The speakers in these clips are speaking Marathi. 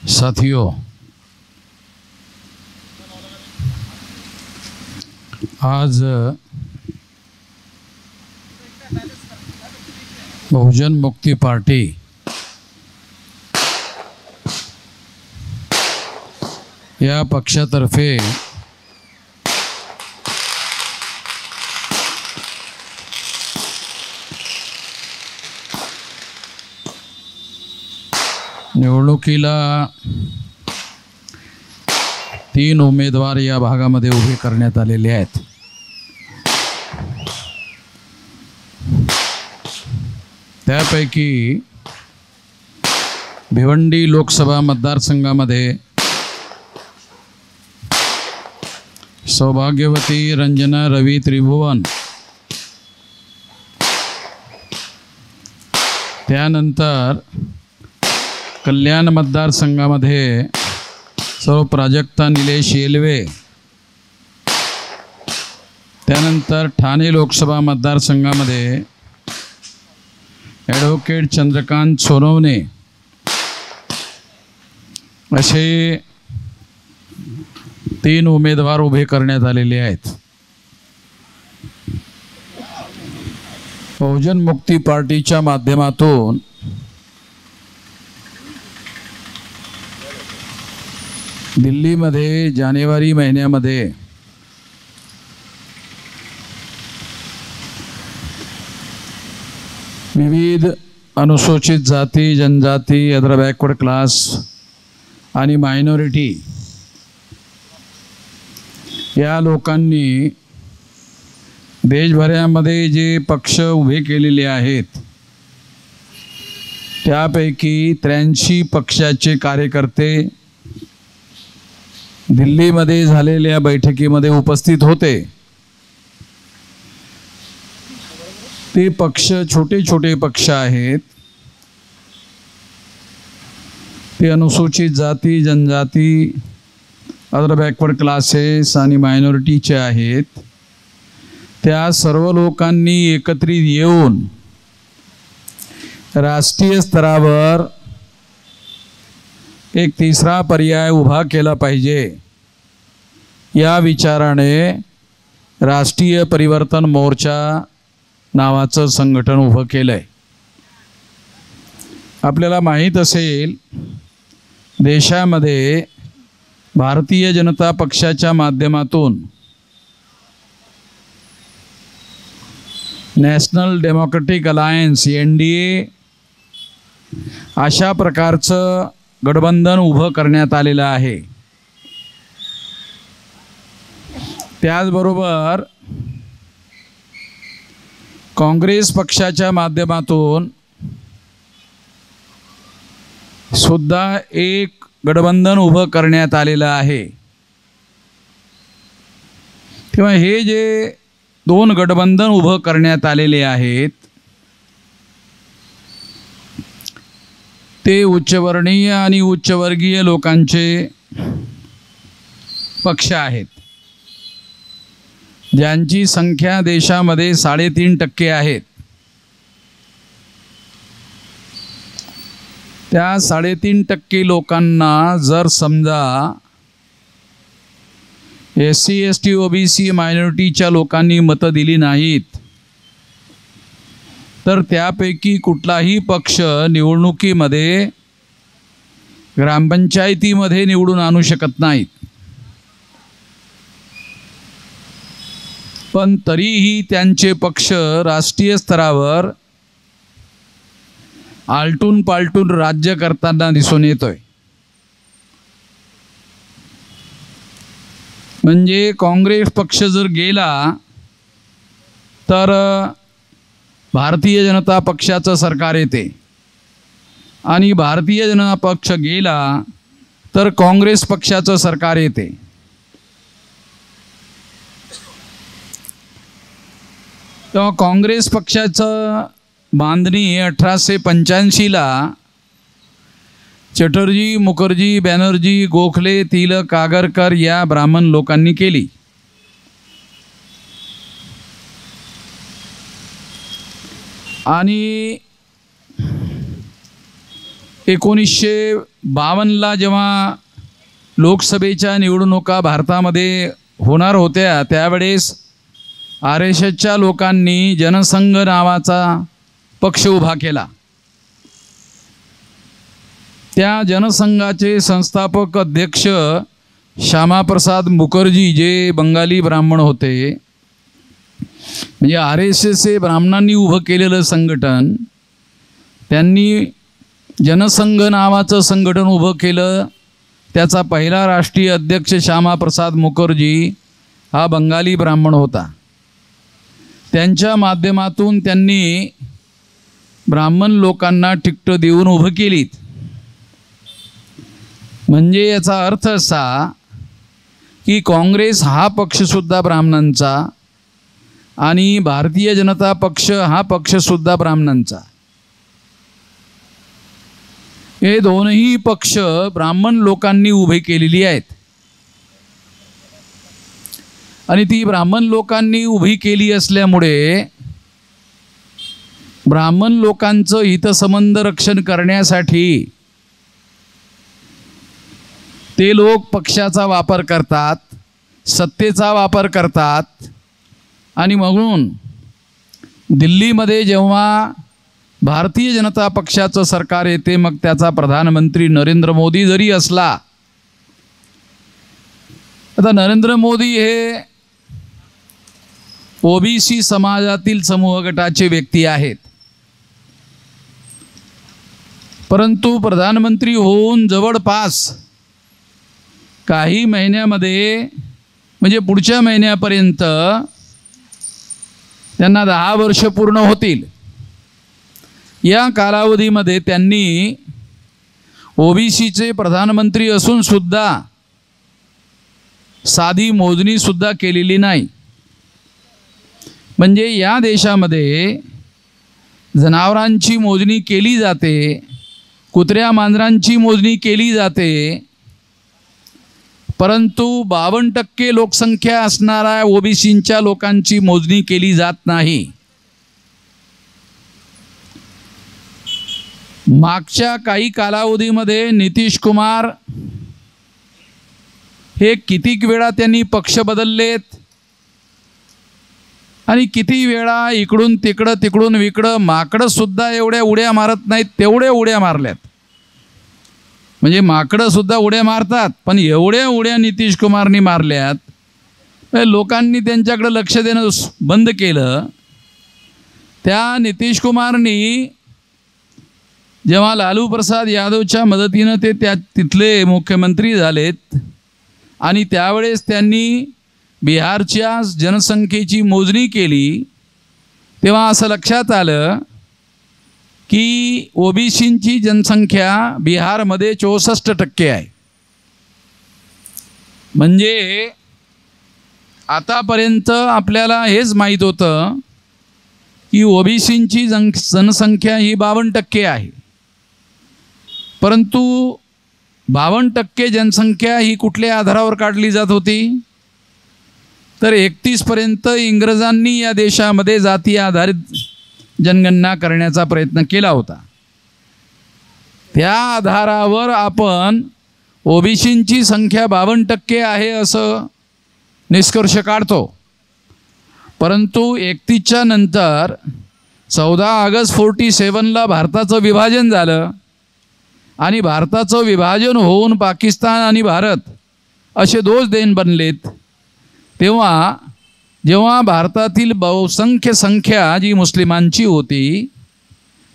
साथियों, आज बहुजन मुक्ति पार्टी या पक्षातर्फे निवडणुकीला 3 उमेदवार या भागामध्ये उभे करण्यात आलेले आहेत। त्यापैकी भिवंडी लोकसभा मतदारसंघामध्ये सौभाग्यवती रंजना रवी त्रिभुवन, त्यानंतर कल्याण मतदारसंघामध्ये सौ प्राजक्ता निलेश येलवे, त्यानंतर ठाणे लोकसभा मतदारसंघामध्ये ॲडव्होकेट चंद्रकांत सोनवणे असे 3 उमेदवार उभे करण्यात आलेले आहेत। बहुजन मुक्ती पार्टीच्या माध्यमातून दिल्लीमध्ये जानेवारी महिन्यामध्ये विविध अनुसूचित जाती, जनजाती, अदर बॅकवर्ड क्लास आणि मायनॉरिटी या लोकांनी देशभरामध्ये जे पक्ष उभे केलेले आहेत त्यापैकी 83 पक्षाचे कार्यकर्ते दिल्लीमध्ये झालेल्या बैठकीमध्ये उपस्थित होते। ते पक्ष छोटे छोटे पक्ष आहेत। ते अनुसूचित जाती, जनजाती, अदर बॅकवर्ड क्लासेस आणि मायनॉरिटीचे आहेत। त्या सर्व लोकांनी एकत्रित येऊन राष्ट्रीय स्तरावर एक तिसरा पर्याय उभा केला पाहिजे या विचाराने राष्ट्रीय परिवर्तन मोर्चा नावाचं संघटन उभं केलंय। आपल्याला माहीत असेल, देशामध्ये भारतीय जनता पक्षाच्या माध्यमातून नॅशनल डेमोक्रेटिक अलायन्स NDA अशा प्रकारचं गठबंधन उभं करण्यात आलेलं आहे। त्याचबरोबर काँग्रेस पक्षाच्या माध्यमातून सुद्धा एक गठबंधन उभं करण्यात आलेलं आहे। तेव्हा हे जे 2 गठबंधन उभं करण्यात आलेले आहेत ते उच्चवर्णीय आणि उच्चवर्गीय लोकांचे पक्ष आहेत, ज्यांची संख्या देशामध्ये 3.5% आहेत। त्या 3.5% लोकांना जर समजा SC ST OBC मायनॉरिटीच्या लोकांनी मतं दिली नाहीत तर त्यापैकी कुठलाही पक्ष निवडणुकीमध्ये ग्रामपंचायतीमध्ये निवडून आणू शकत नाहीत। पण तरीही त्यांचे पक्ष राष्ट्रीय स्तरावर आलटून पालटून राज्य करताना दिसून येतोय। म्हणजे काँग्रेस पक्ष जर गेला तर भारतीय जनता पक्षाचं सरकार येते आणि भारतीय जनता पक्ष गेला तर काँग्रेस पक्षाचं सरकार येते। तेव्हा काँग्रेस पक्षाचं बांधणी 1885ला चटर्जी, मुखर्जी, बॅनर्जी, गोखले, तिलक, आगरकर या ब्राह्मण लोकांनी केली। आणि 1952ला जेव्हा लोकसभेच्या निवडणुका भारतामध्ये होणार होत्या त्यावेळेस RSSच्या लोकांनी जनसंघ नावाचा पक्ष उभा केला. त्या जनसंघाचे संस्थापक अध्यक्ष श्यामाप्रसाद मुखर्जी जे बंगाली ब्राह्मण होते, म्हणजे RSS हे ब्राह्मणांनी उभं केलेलं संघटन, त्यांनी जनसंघ नावाचं संघटन उभं केलं. त्याचा पहिला राष्ट्रीय अध्यक्ष श्यामाप्रसाद मुखर्जी हा बंगाली ब्राह्मण होता. त्यांच्या माध्यमातून त्यांनी ब्राह्मण लोकांना तिकीट देऊन उभं केलीत. म्हणजे याचा अर्थ असा की काँग्रेस हा पक्षसुद्धा ब्राह्मणांचा आणि भारतीय जनता पक्ष हा पक्षसुद्धा ब्राह्मणांचा. हे दोनही पक्ष ब्राह्मण लोकांनी उभे केलेली आहेत आणि ती ब्राह्मण लोकांनी उभी केली असल्यामुळे ब्राह्मण लोकांचं हितसंबंध रक्षण करण्यासाठी ते लोक पक्षाचा वापर करतात, सत्तेचा वापर करतात. आणि म्हणून दिल्लीमध्ये जेव्हा भारतीय जनता पक्षाचं सरकार येते, मग त्याचा प्रधानमंत्री नरेंद्र मोदी जरी असला, आता नरेंद्र मोदी हे OBC समाजातील समूह गटाचे व्यक्ती आहेत, परंतु प्रधानमंत्री होऊन जवळपास काही महिन्यामध्ये, म्हणजे पुढच्या महिन्यापर्यंत त्यांना 10 वर्ष पूर्ण होतील. या कालावधीमध्ये त्यांनी OBCचे प्रधानमंत्री असून सुद्धा साधी मोजणी सुद्धा केलेली नाही. म्हणजे या देशामध्ये जनावरांची मोजणी केली जाते, कुत्र्या मांजरांची मोजणी केली जाते, परंतु 52% लोकसंख्या असणाऱ्या OBCच्या लोकांची मोजणी केली जात नाही. मागच्या काही कालावधीमध्ये नितीश कुमार हे कितीक वेळा त्यांनी पक्ष बदललेत आणि किती वेळा इकडून तिकडं तिकडून इकडं, माकडं सुद्धा एवढ्या उड्या मारत नाहीत तेवढ्या उड्या मारल्यात. म्हणजे माकडं सुद्धा उड्या मारतात, पण एवढ्या उड्या नितीश कुमारनी मारल्यात, लोकांनी त्यांच्याकडे लक्ष देणं बंद केलं. त्या नितीश कुमारनी जेव्हा लालू प्रसाद यादवच्या मदतीनं ते तिथले मुख्यमंत्री झालेत आणि त्यावेळेस त्यांनी बिहारच्या जनसंख्येची मोजणी केली, तेव्हा असं लक्षात आलं की OBCची जनसंख्या बिहारमध्ये 64% आहे. म्हणजे आतापर्यंत आपल्याला हेच माहीत होतं की OBCची जनसंख्या ही 52% आहे, परंतु 52% जनसंख्या ही कुठल्या आधारावर काढली जात होती, तर 31 पर्यंत इंग्रजांनी या देशामध्ये जाती आधारित जनगणना करण्याचा प्रयत्न केला होता. त्या आधारावर आपण OBCची संख्या 52% आहे असं निष्कर्ष काढतो. परंतु 31च्या नंतर 14 ऑगस्ट 47ला भारताचं विभाजन झालं आणि भारताचं विभाजन होऊन पाकिस्तान आणि भारत असे 2 देश बनलेत. तेव्हा जेव्हा भारतातील बहुसंख्य संख्या जी मुस्लिमांची होती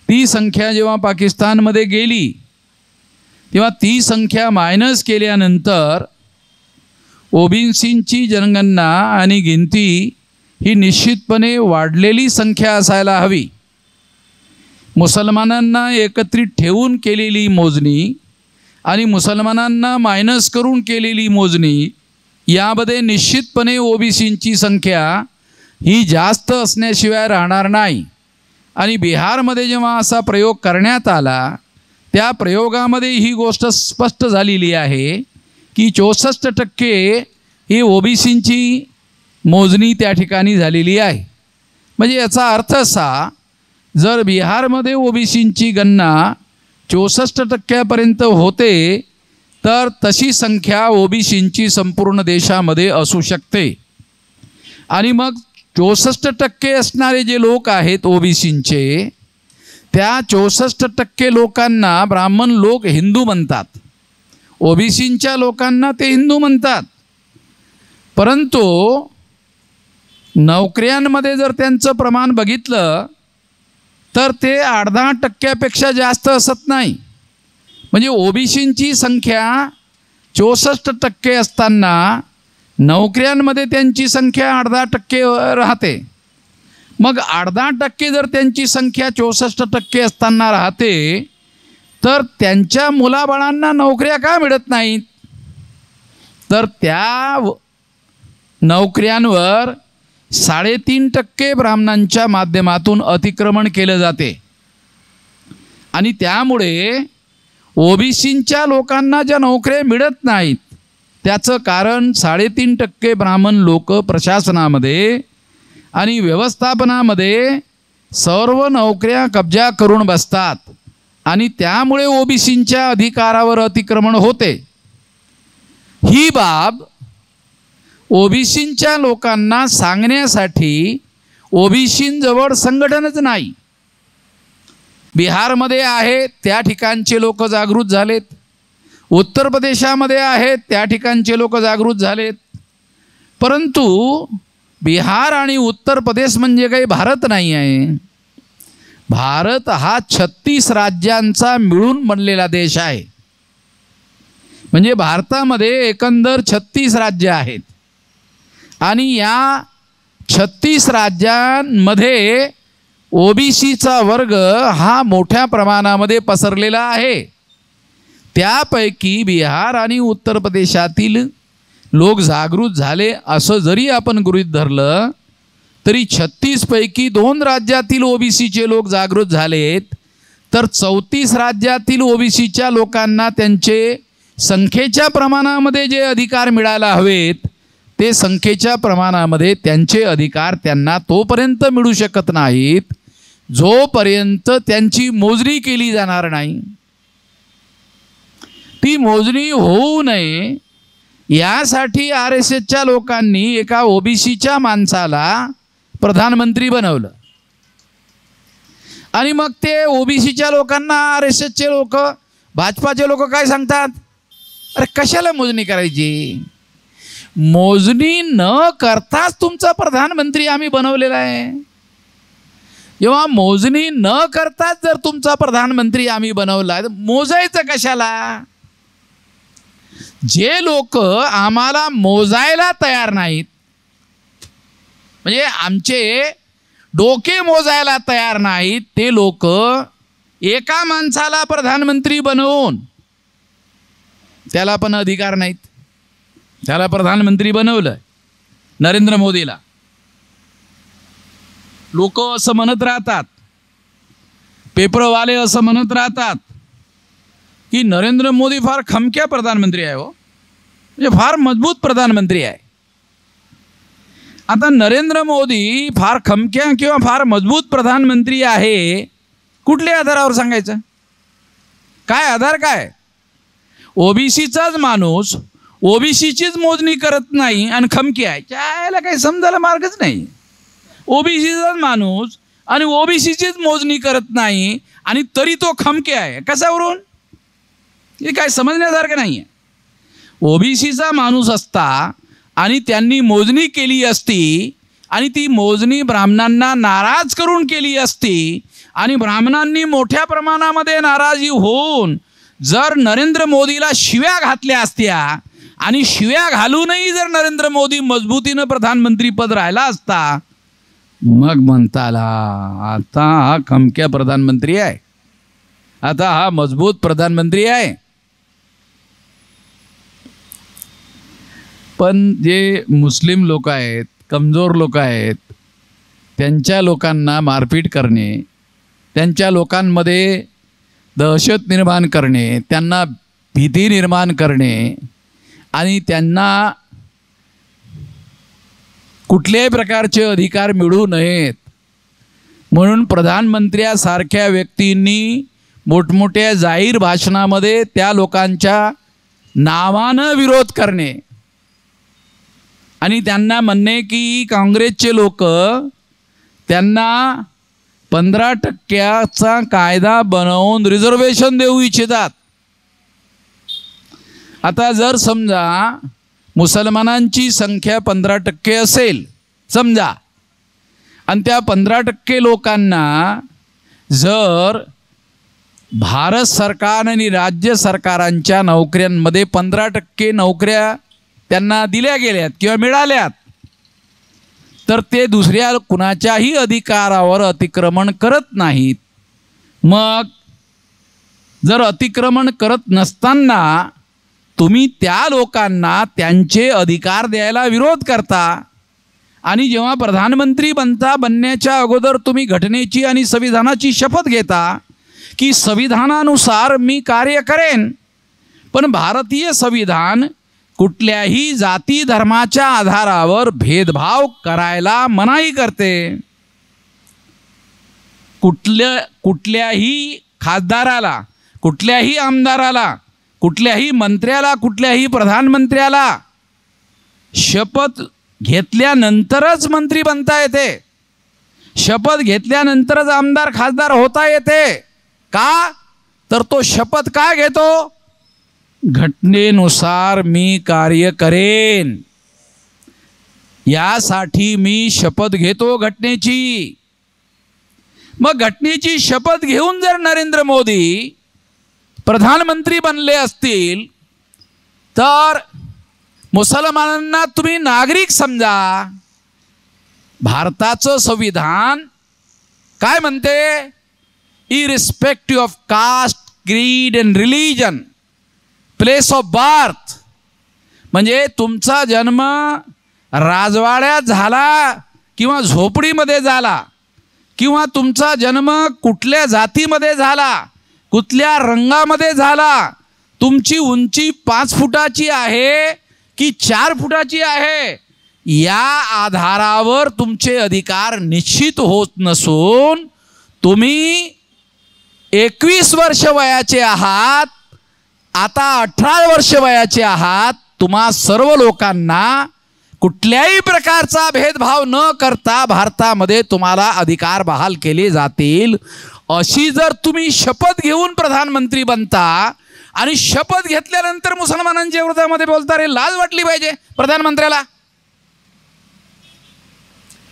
ती संख्या जेव्हा पाकिस्तानमध्ये गेली, तेव्हा ती संख्या मायनस केल्यानंतर OBCची जनगणना आणि गिनती ही निश्चितपणे वाढलेली संख्या असायला हवी. मुसलमानांना एकत्रित ठेवून केलेली मोजणी आणि मुसलमानांना मायनस करून केलेली मोजणी यामध्ये निश्चितपणे OBCची संख्या ही जास्त असण्याशिवाय राहणार नाही. आणि बिहारमध्ये जेव्हा असा प्रयोग करण्यात आला त्या प्रयोगामध्ये ही गोष्ट स्पष्ट झालेली आहे की 64% ही OBCची मोजणी त्या ठिकाणी झालेली आहे. म्हणजे याचा अर्थ असा, जर बिहारमध्ये OBCची गणना 64% होते, तर तशी संख्या ओबीसींची संपूर्ण देशामध्ये असू शकते. आणि मग 64% असणारे जे लोक आहेत ओबीसींचे, त्या 64% लोकांना ब्राह्मण लोक हिंदू म्हणतात, ओबीसींच्या लोकांना ते हिंदू म्हणतात. परंतु नोकऱ्यांमध्ये जर त्यांचं प्रमाण बघितलं तर ते 8-10% जास्त असत नाही. म्हणजे ओबीसींची संख्या 64% असताना नोकऱ्यांमध्ये त्यांची संख्या 8-10% राहते. मग 8-10% जर त्यांची संख्या 64% असताना राहते, तर त्यांच्या मुलाबाळांना नोकऱ्या का मिळत नाहीत? तर त्या नोकऱ्यांवर 3.5% ब्राह्मणांच्या माध्यमातून अतिक्रमण केलं जाते. आणि त्यामुळे ओबीसींच्या लोकांना ज्या नोकऱ्या मिळत नाहीत, त्याचं कारण 3.5% ब्राह्मण लोक प्रशासनामध्ये आणि व्यवस्थापनामध्ये सर्व नोकऱ्या कब्जा करून बसतात आणि त्यामुळे ओबीसींच्या अधिकारावर अतिक्रमण होते. ही बाब ओबीसींच्या लोकांना सांगण्यासाठी ओबीसींजवळ संघटनच नाही. बिहारमध्ये आहे त्या ठिकाणचे लोक जागृत झालेत, उत्तर प्रदेशामध्ये आहेत त्या ठिकाणचे लोक जागृत झालेत. परंतु बिहार आणि उत्तर प्रदेश म्हणजे काही भारत नाही आहे. भारत हा 36 राज्यांचा मिळून बनलेला देश आहे. म्हणजे भारतामध्ये एकंदर 36 राज्य आहेत आणि या 36 राज्यांमध्ये ओबीसीचा वर्ग हा मोठ्या प्रमाणामध्ये पसरलेला आहे. त्यापैकी बिहार आणि उत्तर प्रदेशातील लोक जागृत झाले असं जरी आपण गृहीत धरलं, तरी 36 पैकी 2 राज्यातील ओबीसीचे लोक जागृत झालेत, तर 34 राज्यातील ओबीसीच्या लोकांना त्यांचे संख्येच्या प्रमाणामध्ये जे अधिकार मिळायला हवेत, ते संख्येच्या प्रमाणामध्ये त्यांचे अधिकार त्यांना तोपर्यंत मिळू शकत नाहीत जोपर्यंत त्यांची मोजणी केली जाणार नाही. ती मोजणी होऊ नये यासाठी RSSच्या लोकांनी एका ओबीसीच्या माणसाला प्रधानमंत्री बनवलं. आणि मग ते ओबीसीच्या लोकांना RSSचे लोक, भाजपाचे लोक काय सांगतात, अरे कशाला मोजणी करायची? मोजणी न करताच तुमचा प्रधानमंत्री आम्ही बनवलेला आहे. जेव्हा मोजणी न करताच जर तुमचा प्रधानमंत्री आम्ही बनवला, मोजायचं कशाला? जे लोक आम्हाला मोजायला तयार नाहीत, म्हणजे आमचे डोके मोजायला तयार नाहीत, ते लोक एका माणसाला प्रधानमंत्री बनवून, त्याला पण अधिकार नाहीत, त्याला प्रधानमंत्री बनवलं नरेंद्र मोदीला. लोक असं म्हणत राहतात, पेपरवाले असं म्हणत राहतात की नरेंद्र मोदी फार खमक्या प्रधानमंत्री आहे, हो, म्हणजे फार मजबूत प्रधानमंत्री आहे. आता नरेंद्र मोदी फार खमक्या किंवा फार मजबूत प्रधानमंत्री आहे, कुठल्या आधारावर सांगायचं? काय आधार? काय? ओबीसीचाच माणूस ओबीसीचीच मोजणी करत नाही आणि खमकी आहे, त्याला काही समजायला मार्गच नाही. ओबीसीचाच माणूस आणि ओबीसीचीच मोजणी करत नाही आणि तरी तो खमके आहे, कशावरून? हे काय समजण्यासारखं नाही आहे. ओबीसीचा माणूस असता आणि त्यांनी मोजणी केली असती आणि ती मोजणी ब्राह्मणांना नाराज करून केली असती आणि ब्राह्मणांनी मोठ्या प्रमाणामध्ये नाराजी होऊन जर नरेंद्र मोदीला शिव्या घातल्या असत्या आणि शिव्या घालूनही जर नरेंद्र मोदी मजबूतीनं प्रधानमंत्री पद राहिला असता, मग म्हणता आला आता हा खमक्या प्रधानमंत्री आहे, आता हा मजबूत प्रधानमंत्री आहे. पण जे मुस्लिम लोक आहेत, कमजोर लोक आहेत, त्यांच्या लोकांना मारपीट करणे, त्यांच्या लोकांमध्ये दहशत निर्माण करणे, त्यांना भीती निर्माण करणे आणि त्यांना कुठल्याही प्रकारचे अधिकार मिळू नयेत म्हणून प्रधानमंत्र्यासारख्या व्यक्तींनी मोठमोठ्या जाहीर भाषणामध्ये त्या लोकांच्या नावानं विरोध करणे आणि त्यांना म्हणणे की काँग्रेसचे लोक त्यांना 15% कायदा बनवून रिझर्वेशन देऊ इच्छितात. आता जर समजा मुसलमानांची संख्या 15% असेल समजा, आणि त्या 15% लोकांना जर भारत सरकार आणि राज्य सरकारांच्या नोकऱ्यांमध्ये 15% नोकऱ्या त्यांना दिल्या गेल्यात किंवा मिळाल्यात, तर ते दुसऱ्या कुणाच्याही अधिकारावर अतिक्रमण करत नाहीत. मग जर अतिक्रमण करत नसताना तुम्ही त्या लोकांना त्यांचे अधिकार द्यायला विरोध करता, आणि जेव्हा प्रधानमंत्री बनण्याच्या अगोदर तुम्ही घटनेची आणि संविधानाची शपथ घेता की संविधानानुसार मी कार्य करेन, पण भारतीय संविधान कुठल्याही जाती धर्माच्या आधारावर भेदभाव करायला मनाई करते. कुठल्याही खासदाराला, कुठल्याही आमदाराला, कुठल्याही मंत्र्याला, कुठल्याही प्रधानमंत्र्याला शपथ घेतल्यानंतरच मंत्री बनता येते. शपथ घेतल्यानंतरच आमदार खासदार होता येते. का? तर तो शपथ का घेतो? घटनेनुसार मी कार्य करेन, यासाठी मी शपथ घेतो घटनेची. मग घटनेची शपथ घेऊन जर नरेंद्र मोदी प्रधानमंत्री बनले असतील तर मुसलमानांना तुम्ही नागरिक समजा. भारताचं संविधान काय म्हणते? इरिस्पेक्टिव्ह ऑफ कास्ट, क्रीड and religion, place of birth, म्हणजे तुमचा जन्म राजवाड्यात झाला किंवा झोपडीमध्ये झाला, किंवा तुमचा जन्म कुठल्या जातीमध्ये झाला, कुठल्या रंगामध्ये झाला, तुमची उंची 5 फुटाची आहे की 4 फुटाची आहे, या आधारावर तुमचे अधिकार निश्चित होत नसून तुम्ही 21 वर्ष वयाचे आहात, आता 18 वर्ष वयाचे आहात, तुम्हा सर्व लोकांना कुठल्याही प्रकारचा भेदभाव न करता भारतामध्ये तुम्हाला अधिकार बहाल केले जातील, अशी जर तुम्ही शपथ घेऊन प्रधानमंत्री बनता आणि शपथ घेतल्यानंतर मुसलमानांच्या विरोधामध्ये बोलता, रे लाज वाटली पाहिजे प्रधानमंत्र्याला.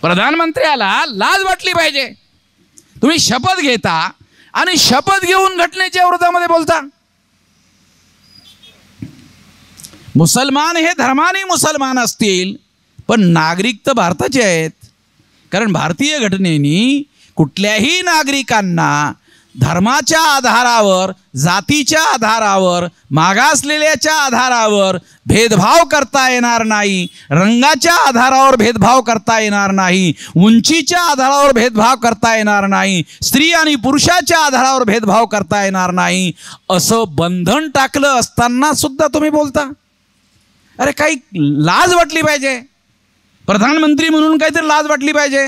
प्रधानमंत्र्याला लाज वाटली पाहिजे. तुम्ही शपथ घेता आणि शपथ घेऊन घटनेच्या विरोधामध्ये बोलता. मुसलमान हे धर्माने मुसलमान असतील, पण नागरिक तर भारताचे आहेत. कारण भारतीय घटनेने कुठल्याही नागरिकांना धर्माच्या आधारावर, जातीच्या आधारावर, मागासलेल्याच्या आधारावर भेदभाव करता येणार नाही, रंगाच्या आधारावर भेदभाव करता येणार नाही, उंचीच्या आधारावर भेदभाव करता येणार नाही, स्त्री आणि पुरुषाच्या आधारावर भेदभाव करता येणार नाही, असं बंधन टाकलं असताना सुद्धा तुम्ही बोलता. अरे काही लाज वाटली पाहिजे. प्रधानमंत्री म्हणून काहीतरी लाज वाटली पाहिजे.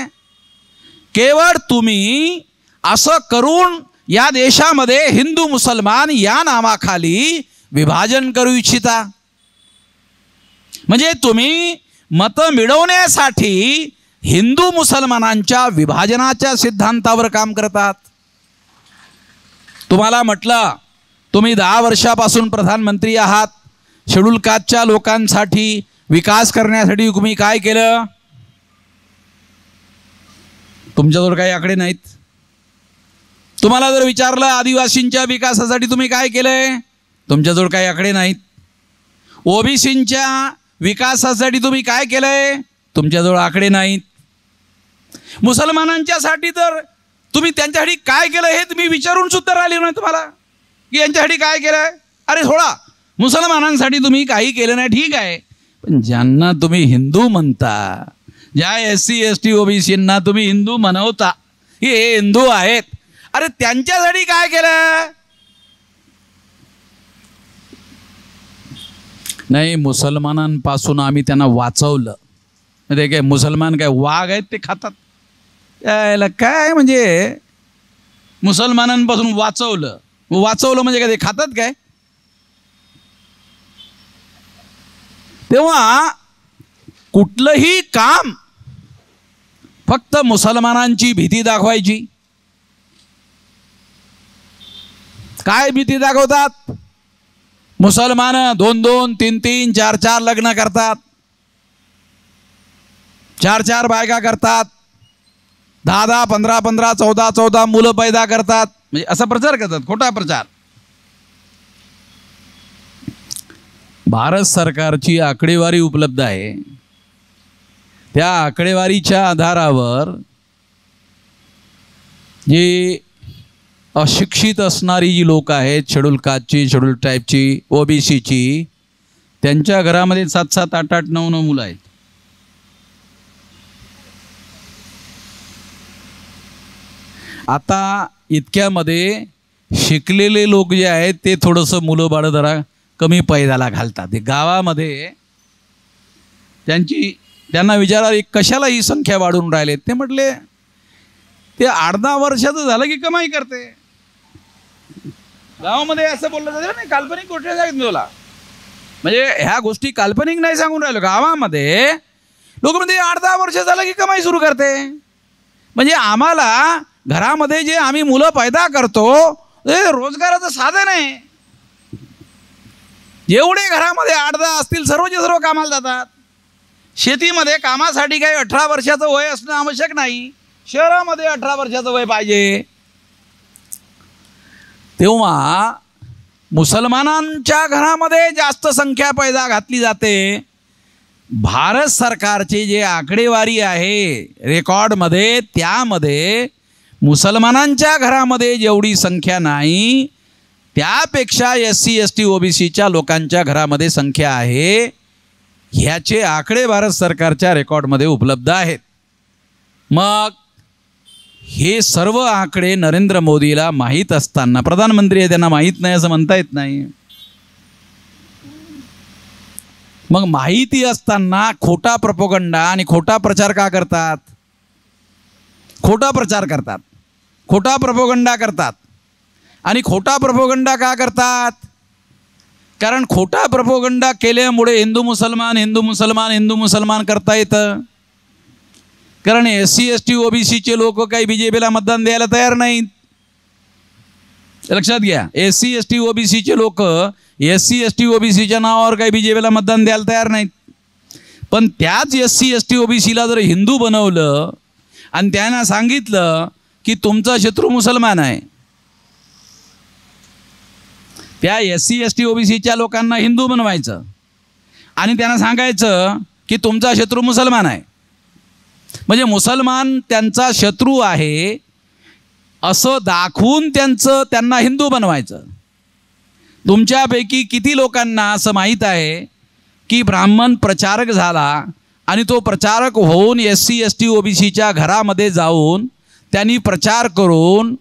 केवळ तुम्ही असं करून या देशामध्ये हिंदू मुसलमान या नावाखाली विभाजन करू इच्छिता. म्हणजे तुम्ही मतं मिळवण्यासाठी हिंदू मुसलमानांच्या विभाजनाच्या सिद्धांतावर काम करतात. तुम्हाला म्हटलं तुम्ही 10 वर्षापासून प्रधानमंत्री आहात, शेड्यूल कास्टच्या लोकांसाठी विकास करण्यासाठी तुम्ही काय केलं? तुमच्याजवळ काही आकडे नाहीत. तुम्हाला जर विचारलं आदिवासींच्या विकासासाठी तुम्ही काय केलंय, तुमच्याजवळ काही आकडे नाहीत. ओबीसींच्या विकासासाठी तुम्ही काय केलंय, तुमच्याजवळ आकडे नाहीत. मुसलमानांच्यासाठी तर तुम्ही त्यांच्यासाठी काय केलं हे तुम्ही विचारून सुद्धा राहिले नाही तुम्हाला की यांच्यासाठी काय केलंय. अरे थोडा मुसलमानांसाठी तुम्ही काही केलं नाही ठीक आहे, पण ज्यांना तुम्ही हिंदू म्हणता, ज्या SC ST ओबीसींना तुम्ही हिंदू म्हणवता, हे हिंदू आहेत, अरे त्यांच्यासाठी काय केलं नाही. मुसलमानांपासून आम्ही त्यांना वाचवलं. म्हणजे काय मुसलमान काय वाघ आहेत ते खातात यायला काय, म्हणजे मुसलमानांपासून वाचवलं. वाचवलं म्हणजे काय ते खातात काय? तेव्हा कुठलंही काम फक्त मुसलमानांची भीती दाखवायची. काय भीती दाखवतात? मुसलमान 2-2, 3-3, 4-4 लग्न करतात, 4-4 बायका करतात, 10-10, 15-15, 14-14 मुलं पैदा करतात. म्हणजे असा प्रचार करतात, खोटा प्रचार. भारत सरकारची आकडेवारी उपलब्ध आहे. त्या आकडेवारीच्या आधारावर जे अशिक्षित असणारी जी लोक आहेत, शेड्यूल कास्टची, शेड्यूल ट्राईबची, ओबीसीची, त्यांच्या घरामध्ये 7-7, 8-8, 9-9 मुलं आहेत. आता इतक्यामध्ये शिकलेले लोक जे आहेत ते थोडंसं मुलं बाळं जरा कमी पैदाला घालतात. गावामध्ये त्यांना विचारा कशाला ही संख्या वाढून राहिले. ते म्हटले ते 8-10 वर्षाचं झालं की कमाई करते. गावामध्ये असं बोललं जातं नाही, काल्पनिक गोष्टी सांगितलं तुला. म्हणजे ह्या गोष्टी काल्पनिक नाही सांगून राहिलो. गावामध्ये लोक म्हणजे 8-10 वर्ष झालं की कमाई सुरू करते. म्हणजे आम्हाला घरामध्ये जे आम्ही मुलं पैदा करतो ते रोजगाराचं साधन आहे. जेवढे घरामध्ये 8-10 असतील सर्वचे सर्व कामाला जातात. शेतीमध्ये कामासाठी काही 18 वर्षाचं वय असणं आवश्यक नाही. शहरामध्ये 18 वर्षाचं वय पाहिजे. तेव्हा मुसलमानांच्या घरामध्ये जास्त संख्या पैदा घातली जाते. भारत सरकारचे जे आकडेवारी आहे रेकॉर्डमध्ये, त्यामध्ये मुसलमानांच्या घरामध्ये जेवढी संख्या नाही त्यापेक्षा SC ST OBCच्या लोकांच्या घरामध्ये संख्या आहे. ह्याचे आकडे भारत सरकारच्या रेकॉर्डमध्ये उपलब्ध आहेत. मग हे सर्व आकडे नरेंद्र मोदीला माहीत असताना, प्रधानमंत्री आहे त्यांना माहीत नाही असं म्हणता येत नाही. मग माहिती असताना खोटा प्रोपगंडा आणि खोटा प्रचार का करतात? खोटा प्रचार करतात, खोटा प्रोपगंडा करतात. आणि खोटा प्रोपगंडा का करतात? कारण खोटा प्रोपगंडा केल्यामुळे हिंदू मुसलमान करता येतं. कारण SC ST OBCचे लोक काही BJPला मतदान द्यायला तयार नाहीत. लक्षात घ्या, SC ST OBCचे लोक SC ST OBCच्या नावावर काही BJPला मतदान द्यायला तयार नाहीत. पण त्याच SC ST OBCला जर हिंदू बनवलं आणि त्यांना सांगितलं की तुमचा शत्रू मुसलमान आहे, त्या SC ST OBCच्या लोकांना हिंदू बनवायचं आणि त्यांना सांगायचं की तुमचा शत्रू मुसलमान आहे. म्हणजे मुसलमान त्यांचा शत्रू आहे असं दाखवून त्यांना हिंदू बनवायचं. तुमच्यापैकी किती लोकांना असं माहीत आहे की ब्राह्मण प्रचारक झाला आणि तो प्रचारक होऊन SC ST OBCच्या घरामध्ये जाऊन त्यांनी प्रचार करून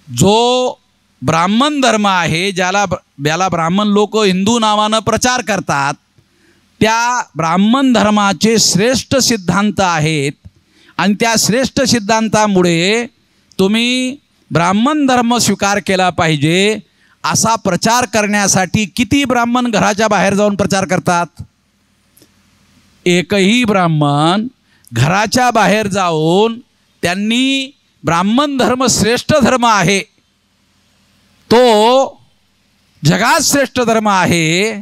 जो ब्राह्मण धर्म आहे, ज्याला ब्राह्मण लोक हिंदू नावानं प्रचार करतात, त्या ब्राह्मण धर्माचे श्रेष्ठ सिद्धांत आहेत आणि त्या श्रेष्ठ सिद्धांतामुळे तुम्ही ब्राह्मण धर्म स्वीकार केला पाहिजे असा प्रचार करण्यासाठी किती ब्राह्मण घराच्या बाहेर जाऊन प्रचार करतात? एकही ब्राह्मण घराच्या बाहेर जाऊन त्यांनी ब्राह्मण धर्म श्रेष्ठ धर्म आहे, तो जगात श्रेष्ठ धर्म आहे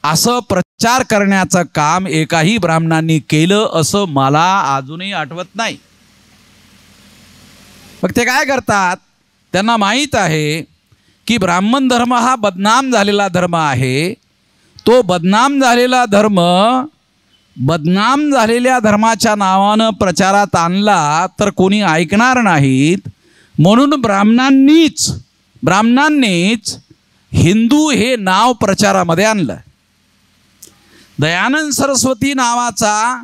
असं प्रचार करण्याचं काम एकाही ब्राह्मणांनी केलं असं मला अजूनही आठवत नाही. मग ते काय करतात? त्यांना माहीत आहे की ब्राह्मण धर्म हा बदनाम झालेला धर्म आहे. तो बदनाम झालेला धर्म बदनाम झालेल्या धर्माच्या नावानं प्रचारात आणला तर कोणी ऐकणार नाहीत. म्हणून ब्राह्मणांनीच हिंदू हे नाव प्रचारामध्ये आणलं. दयानंद सरस्वती नावाचा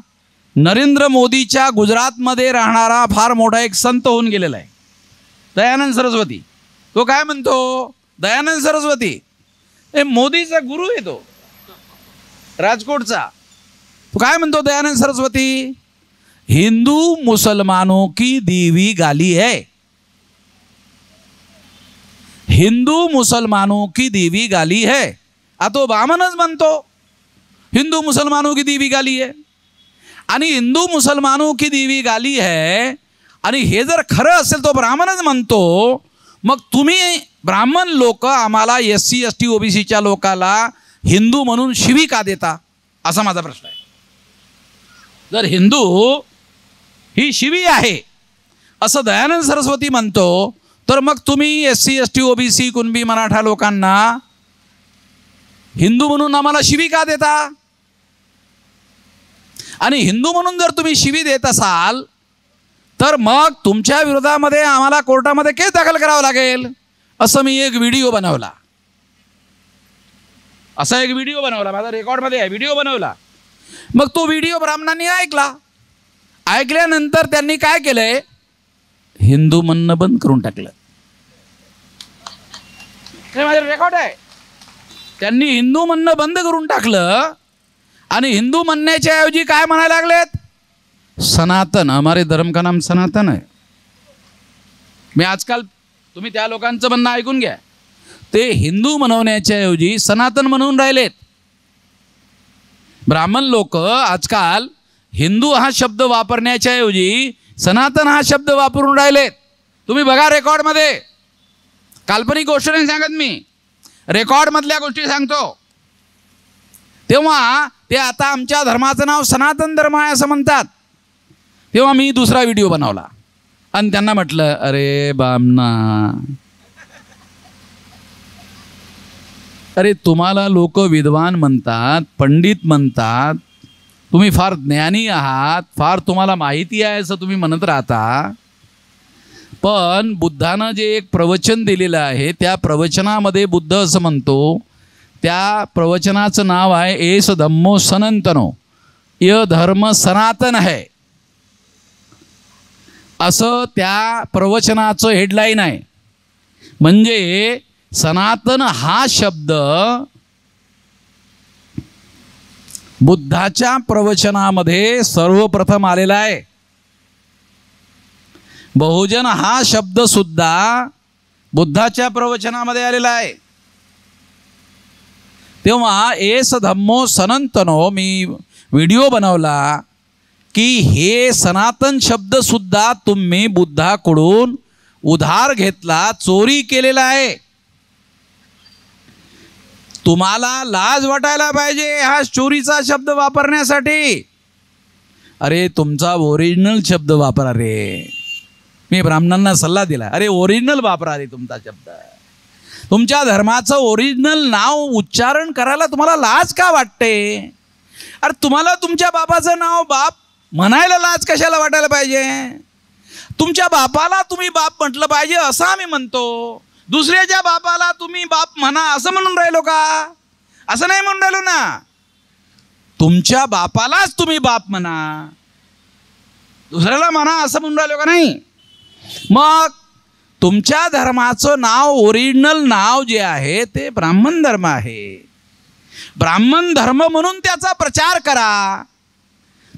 नरेंद्र मोदीच्या गुजरातमध्ये राहणारा फार मोठा एक संत होऊन गेलेला आहे. दयानंद सरस्वती, तो काय म्हणतो? दयानंद सरस्वती हे मोदीचा गुरु आहे, तो राजकोटचा. तो काय म्हणतो दयानंद सरस्वती? हिंदू मुसलमानों की दीवी गाली है, हिंदू मुसलमानों की दीवी गाली है. तो बामनच म्हणतो हिंदू मुसलमानों की दीवी गाली है. आणि हिंदू मुसलमानों की दीवी गाली है आणि हे जर खरं असेल तो ब्राह्मणच म्हणतो, मग तुम्ही ब्राह्मण लोक आम्हाला SC ST OBCच्या लोकाला हिंदू म्हणून शिवी का देता, असा माझा प्रश्न आहे. जर हिंदू ही शिवी आहे असं दयानंद सरस्वती म्हणतो, तर मग तुम्ही SC ST OBC Kunbi Maratha लोकांना हिंदू म्हणून आम्हाला शिवी का देता. आणि हिंदू म्हणून जर तुम्ही शिवी देत असाल तर मग तुमच्या विरोधामध्ये आम्हाला कोर्टामध्ये केस दाखल करावं लागेल. असं मी एक व्हिडिओ बनवला, असा एक व्हिडिओ बनवला, माझा रेकॉर्डमध्ये आहे, व्हिडिओ बनवला. मग तो व्हिडिओ ब्राह्मणांनी ऐकला. ऐकल्यानंतर त्यांनी काय केलंय, हिंदू म्हणणं बंद करून टाकलं. हे माझा रेकॉर्ड आहे. त्यांनी हिंदू म्हणणं बंद करून टाकलं आणि हिंदू म्हणण्याच्या ऐवजी काय म्हणायला लागलेत, सनातन. हमारे धर्म का नाम सनातन है. मी आजकाल तुम्ही त्या लोकांचं म्हणणं ऐकून घ्या, ते हिंदू म्हणवण्याच्या ऐवजी सनातन म्हणून राहिलेत. ब्राह्मण लोक आजकाल हिंदू हा शब्द वापरण्याच्या ऐवजी सनातन हा शब्द वापरून राहिलेत. तुम्ही बघा रेकॉर्डमध्ये, काल्पनिक गोष्ट नाही सांगत मी, रेकॉर्डमधल्या गोष्टी सांगतो. तेव्हा ते आता आमच्या धर्माचं नाव सनातन धर्म आहे असं म्हणतात. तेव्हा मी दुसरा व्हिडिओ बनवला आणि त्यांना म्हटलं, अरे बामना, अरे तुम्हाला लोक विद्वान म्हणतात, पंडित म्हणतात, तुम्ही फार ज्ञानी आहात, फार तुम्हाला माहिती आहे असं तुम्ही म्हणत राहता. पण बुद्धानं जे एक प्रवचन दिलेलं आहे त्या प्रवचनामध्ये बुद्ध असं म्हणतो, त्या प्रवचनाचं नाव आहे एस धम्मो सनातनो, य धर्म सनातन है, असं त्या प्रवचनाचं हेडलाईन आहे. म्हणजे सनातन हा शब्द बुद्धाच्या प्रवचनामध्ये सर्वप्रथम आलेला आहे. बहुजन हा शब्द सुद्धा बुद्धाच्या प्रवचनामध्ये आलेला आहे. तेव्हा एस धम्मो सनातनो मी व्हिडिओ बनवला की हे सनातन शब्द सुद्धा तुम्ही बुद्धाकडून उधार घेतला, चोरी केलेला आहे. तुम्हाला लाज वाटायला पाहिजे हा चोरीचा शब्द वापरण्यासाठी. अरे तुमचा ओरिजिनल शब्द वापरा रे. मी ब्राह्मणांना सल्ला दिला, अरे ओरिजिनल वापरा रे तुमचा शब्द. तुमच्या धर्माचं ओरिजिनल नाव उच्चारण करायला तुम्हाला लाज का वाटते. अरे तुम्हाला तुमच्या बापाचं नाव बाप म्हणायला लाज कशाला वाटायला पाहिजे. तुमच्या बापाला तुम्ही बाप म्हटलं पाहिजे असं आम्ही म्हणतो. दुसऱ्याच्या बापाला तुम्ही बाप म्हणा असं म्हणून राहिलो का. असं नाही म्हणून राहिलो ना. तुमच्या बापालाच तुम्ही बाप म्हणा, दुसऱ्याला म्हणा असं म्हणून राहिलो का नाही. मग तुमच्या धर्माचं नाव, ओरिजिनल नाव जे आहे ते ब्राह्मण धर्म आहे. ब्राह्मण धर्म म्हणून त्याचा प्रचार करा.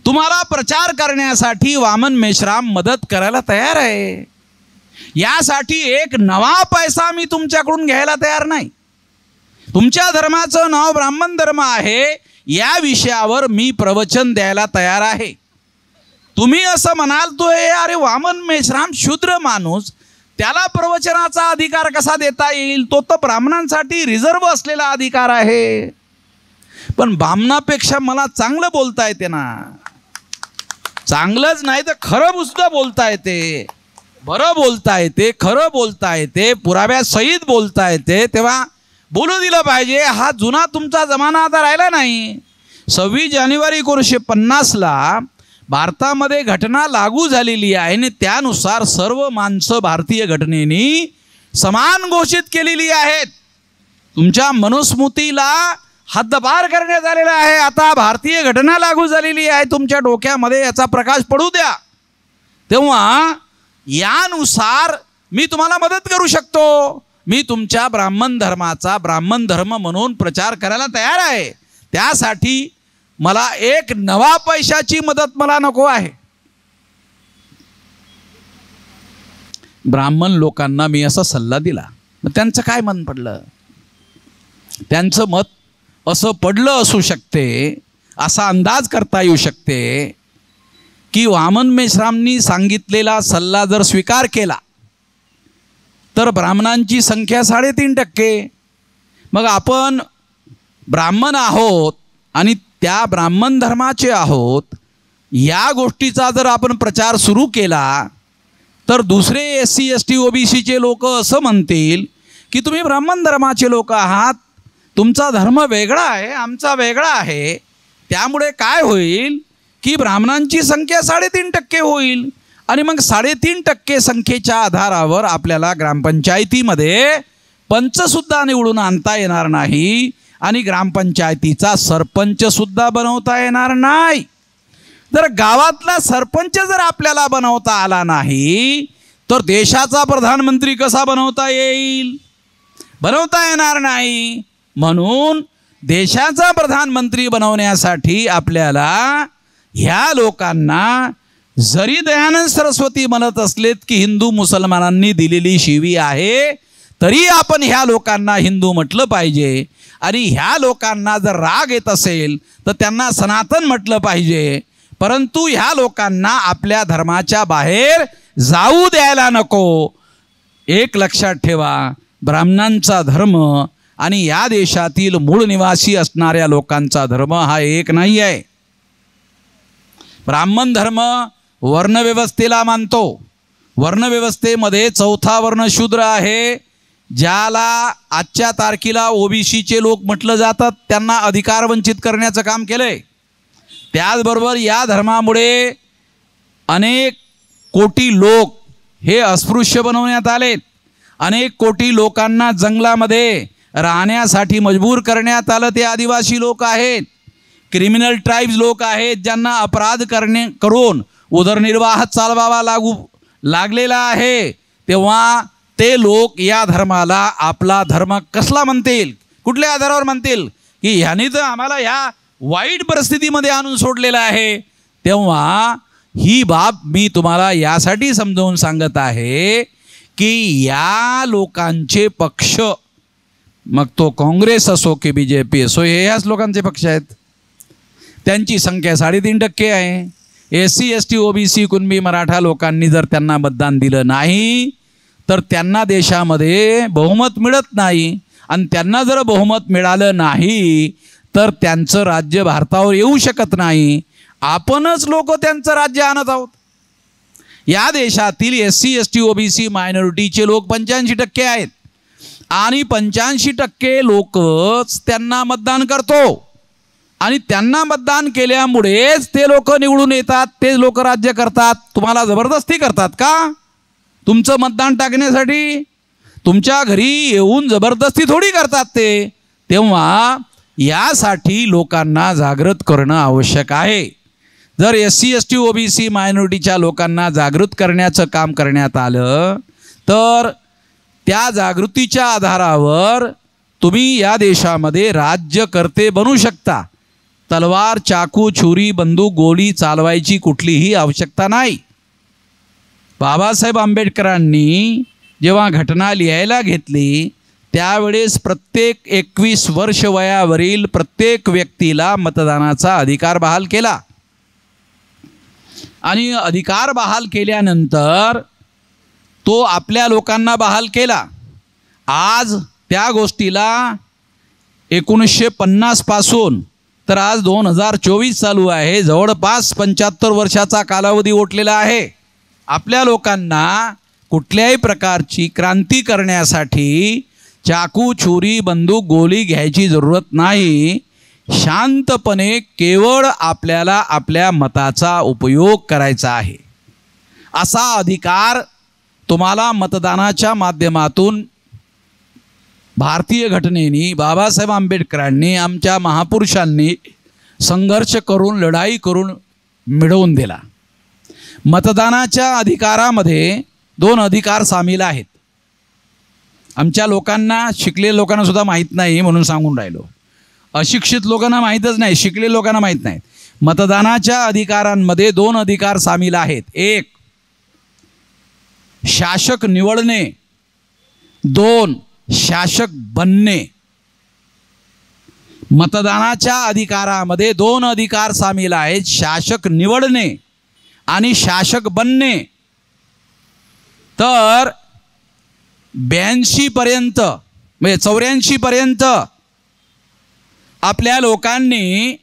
तुम्हाला प्रचार करण्यासाठी वामन मेश्राम मदत करायला तयार आहे. यासाठी एक नवा पैसा मी तुमच्याकडून घ्यायला तयार नाही. तुमच्या धर्माचं नाव ब्राह्मण धर्म आहे या विषयावर मी प्रवचन द्यायला तयार आहे. तुम्ही असं म्हणाल तो अरे वामन मेश्राम शूद्र माणूस, त्याला प्रवचनाचा अधिकार कसा देता येईल, तो तर ब्राह्मणांसाठी रिझर्व असलेला अधिकार आहे. पण ब्राह्मणापेक्षा मला चांगलं बोलता येते ना. चांगलंच नाही तर खरं सुद्धा बोलता येते, बरं बोलता येते, खरं बोलता येते, पुराव्यासहित बोलता येते. तेव्हा बोलू दिलं पाहिजे. हा जुना तुमचा जमाना आता राहिला नाही. 26 जानेवारी 1950ला भारतामध्ये घटना लागू झालेली आहे आणि त्यानुसार सर्व माणसं भारतीय घटनेने समान घोषित केलेली आहेत. तुमच्या मनुस्मृतीला हद्दपार करण्यात आलेला आहे. आता भारतीय घटना लागू झालेली आहे. तुमच्या डोक्यामध्ये याचा प्रकाश पडू द्या. तेव्हा यानुसार मी तुम्हाला मदत करू शकतो. मी तुमच्या ब्राह्मण धर्माचा ब्राह्मण धर्म म्हणून प्रचार करायला तयार आहे. त्यासाठी मला एक नवा पैशाची मदत मला नको आहे. ब्राह्मण लोकांना मी असा सल्ला दिला मग त्यांचं काय मन पडलं? त्यांचं मत असं पडलं असू शकते, असा अंदाज करता येऊ शकते की वामन मेश्रामांनी सांगितलेला सल्ला जर स्वीकार केला तर ब्राह्मणांची संख्या 3.5%. मग आपण ब्राह्मण आहोत आणि त्या ब्राह्मण धर्माचे आहोत, या गोष्टीचा जर आपण प्रचार सुरू केला तर दुसरे SC ST OBCचे लोक असं म्हणतील की तुम्ही ब्राह्मण धर्माचे लोक आहात, तुमचा धर्म वेगळा आहे, आमचा वेगळा आहे. त्यामुळे काय होईल की ब्राह्मणांची संख्या 3.5% होईल आणि मग 3.5% संख्येच्या आधारावर आपल्याला ग्रामपंचायतीमध्ये पंचसुद्धा निवडून आणता येणार नाही आणि ग्रामपंचायतीचा सरपंचसुद्धा बनवता येणार नाही. जर गावातला सरपंच जर आपल्याला बनवता आला नाही तर देशाचा प्रधानमंत्री कसा बनवता येईल? बनवता येणार नाही. म्हणून देशाचा प्रधानमंत्री बनवण्यासाठी आपल्याला ह्या लोकांना जरी दयानंद सरस्वती म्हणत असलेत की हिंदू मुसलमानांनी दिलेली शिवी आहे, तरी आपण ह्या लोकांना हिंदू म्हटलं पाहिजे. आणि ह्या लोकांना जर राग येत असेल तर त्यांना सनातन म्हटलं पाहिजे. परंतु ह्या लोकांना आपल्या धर्माच्या बाहेर जाऊ द्यायला नको. एक लक्षात ठेवा, ब्राह्मणांचा धर्म आणि या देशातील मूळ निवासी असणाऱ्या लोकांचा धर्म हा एक नाही आहे. ब्राह्मण धर्म वर्णव्यवस्थेला मानतो. वर्णव्यवस्थेमध्ये 4था वर्ण शूद्र आहे, ज्याला आजच्या तारखेला OBCचे लोक म्हटलं जातात. त्यांना अधिकार वंचित करण्याचं काम केलंय. त्याचबरोबर या धर्मामुळे अनेक कोटी लोक हे अस्पृश्य बनवण्यात आलेत. अनेक कोटी लोकांना जंगलामध्ये राहण्यासाठी मजबूर करण्यात आलं. ते आदिवासी लोक आहेत, क्रिमिनल ट्राईब्स लोक आहेत, ज्यांना अपराध करून उदरनिर्वाह चालवावा लागलेला आहे. तेव्हा ते लोक या धर्माला आपला धर्म कसला म्हणतील? कुठल्या आधारावर म्हणतील की ह्याने तर आम्हाला ह्या वाईट परिस्थितीमध्ये आणून सोडलेलं आहे? तेव्हा ही बाब मी तुम्हाला यासाठी समजावून सांगत आहे की या लोकांचे पक्ष, मग तो काँग्रेस असो की BJP असो, हे ह्याच लोकांचे पक्ष आहेत. त्यांची संख्या 3.5% आहे. SC ST OBC Kunbi Maratha लोकांनी जर त्यांना मतदान दिलं नाही तर त्यांना देशामध्ये बहुमत मिळत नाही. आणि त्यांना जर बहुमत मिळालं नाही तर त्यांचं राज्य भारतावर येऊ शकत नाही. आपणच लोक त्यांचं राज्य आणत आहोत. या देशातील SC ST OBC मायनॉरिटीचे लोक 85% आहेत आणि 85% लोकच त्यांना मतदान करतो. आणि त्यांना मतदान केल्यामुळेच ते लोक निवडून येतात, ते लोक राज्य करतात. तुम्हाला जबरदस्ती करतात का तुमचं मतदान टाकण्यासाठी? तुमच्या घरी येऊन जबरदस्ती थोडी करतात ते. तेव्हा यासाठी लोकांना जागृत करणं आवश्यक आहे. जर SC ST OBC मायनॉरिटीच्या लोकांना जागृत करण्याचं काम करण्यात आलं तर त्या जागृतीच्या आधारावर तुम्ही या देशामध्ये राज्यकर्ते बनू शकता. तलवार, चाकू, छुरी, बंदूक, गोळी चालवायची कुठलीही आवश्यकता नाही. बाबासाहेब आंबेडकरांनी जेव्हा घटना लिहायला घेतली त्यावेळेस प्रत्येक 21 वर्ष वयावरील प्रत्येक व्यक्तीला मतदानाचा अधिकार बहाल केला. आणि अधिकार बहाल केल्यानंतर तो आपल्या लोकांना बहाल केला. आज त्या गोष्टीला 1950 पासून तर आज 2024 चालू आहे. जवळपास 75 वर्षाचा कालावधी ओटलेला आहे. आपल्या लोकांना कुठल्याही प्रकारची क्रांती करण्यासाठी चाकू, छुरी, बंदूक, गोळी घ्यायची जरूरत नाही. शांतपणे केवळ आपल्याला आपल्या मताचा उपयोग करायचा आहे. असा अधिकार तुम्हाला मतदानाच्या माध्यमातून भारतीय घटनेने बाबासाहेब आंबेडकरांनी, आमच्या महापुरुषांनी संघर्ष करून, लढाई करून मिळवून दिला. मतदानाच्या अधिकारामध्ये 2 अधिकार सामील आहेत. आमच्या लोकांना, शिकलेल्या लोकांना सुद्धा माहीत नाही म्हणून सांगून राहिलो. अशिक्षित लोकांना माहीतच नाही, शिकलेल्या लोकांना माहीत नाहीत. मतदानाच्या अधिकारांमध्ये 2 अधिकार सामील आहेत. 1 शासक निवडणे, 2 शासक बनणे. मतदानाच्या अधिकारामध्ये 2 अधिकार सामील आहेत, शासक निवडणे आणि शासक बनणे. तर 82 पर्यंत म्हणजे 84 पर्यंत आपल्या लोकांनी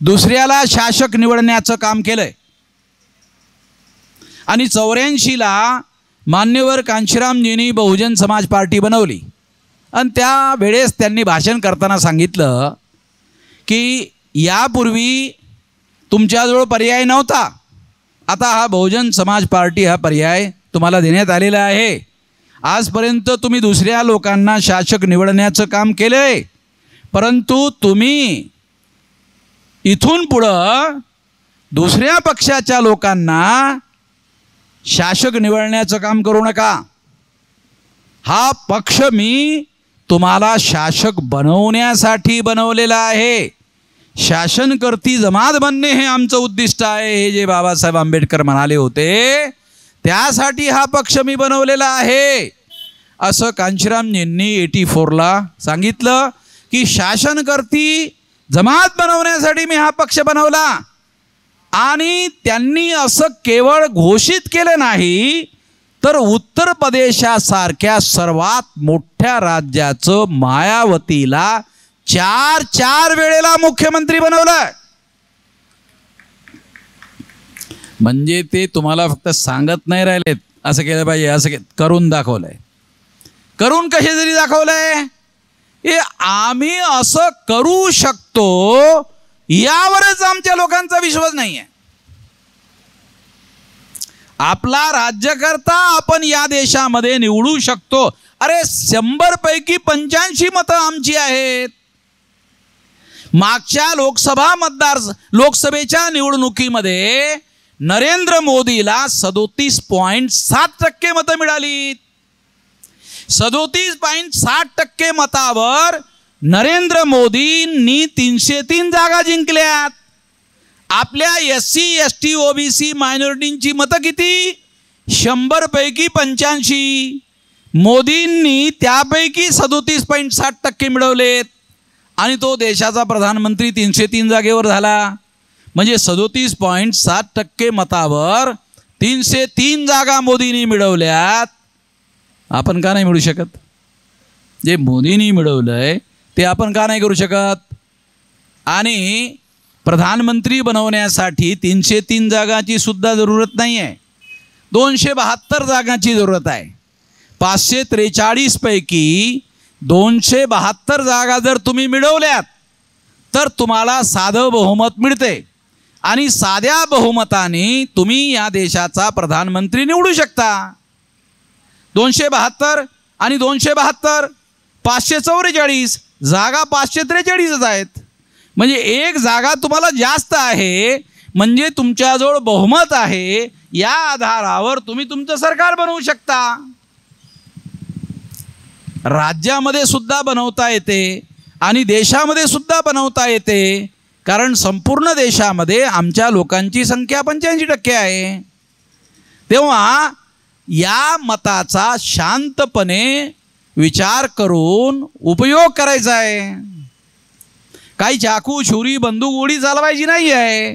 दुसऱ्याला शासक निवडण्याचं काम केलंय आणि 84ला मान्यवर कांशीरामजींनी बहुजन समाज पार्टी बनवली आणि त्या वेळेस त्यांनी भाषण करताना सांगितलं की यापूर्वी तुमच्याजवळ पर्याय नव्हता, आता हा बहुजन समाज पार्टी हा पर्याय तुम्हाला देण्यात आलेला आहे. आजपर्यंत तुम्ही दुसऱ्या लोकांना शासक निवडण्याचं काम केलंय, परंतु तुम्ही इथून पुढं दुसऱ्या पक्षाच्या लोकांना शासक निवडण्याचं काम करू नका. हा पक्ष मी तुम्हाला शासक बनवण्यासाठी बनवलेला आहे. शासनकर्ती जमात बनणे हे आमचं उद्दिष्ट आहे, हे जे बाबासाहेब आंबेडकर म्हणाले होते, त्यासाठी हा पक्ष मी बनवलेला आहे असं कांशीरामजींनी 84ला सांगितलं की शासनकर्ती जमात बनवण्यासाठी मी हा पक्ष बनवला. आणि त्यांनी असं केवळ घोषित केलं नाही, तर उत्तर प्रदेशासारख्या सर्वात मोठ्या राज्याचं मायावतीला 4 वेळेला मुख्यमंत्री बनवलं. म्हणजे ते तुम्हाला फक्त सांगत नाही राहिलेत असं केलं पाहिजे, असं करून दाखवलंय. करून कसे जरी दाखवलंय, हे आम्ही असं करू शकतो यावरच आमच्या लोकांचा विश्वास नाही आहे. आपला राज्यकर्ता आपण या देशामध्ये निवडू शकतो. अरे 100 पैकी 85 मतं आमची आहेत. मागच्या लोकसभेच्या निवडणुकीमध्ये नरेंद्र मोदीला 37.7% मतं मिळाली. 37.7% मतावर नरेंद्र मोदींनी 303 जागा जिंकल्यात. आपल्या SC ST OBC मायनॉरिटींची मतं किती? 100 पैकी 85. मोदींनी त्यापैकी 37.7% मिळवलेत आणि तो देशाचा प्रधानमंत्री 303 जागेवर झाला. म्हणजे 37.7% मतावर 303 जागा मोदींनी मिळवल्यात. आपण का नाही मिळू शकत? जे मोदींनी मिळवलंय ते आपण का नाही करू शकत? आणि प्रधानमंत्री बनवण्यासाठी 303 जागाची सुद्धा जरूरत नाही आहे, 272 जागांची जरूरत आहे. 543 पैकी 272 जागा जर तुम्ही मिळवल्यात तर तुम्हाला साधं बहुमत मिळते आणि साध्या बहुमताने तुम्ही या देशाचा प्रधानमंत्री निवडू शकता. 272 आणि 272 544 जागा 543 आहेत. म्हणजे एक जागा तुम्हाला जास्त आहे, म्हणजे तुमच्याजवळ बहुमत आहे. या आधारावर तुम्ही तुमचं सरकार बनवू शकता. राज्यामध्ये सुद्धा बनवता येते आणि देशामध्ये सुद्धा बनवता येते, कारण संपूर्ण देशामध्ये आमच्या लोकांची संख्या 85% आहे. तेव्हा या मताचा शांतपणे विचार करून उपयोग करायचा आहे. काही चाकू छुरी बंदूक गोळी चालवायची नाही आहे,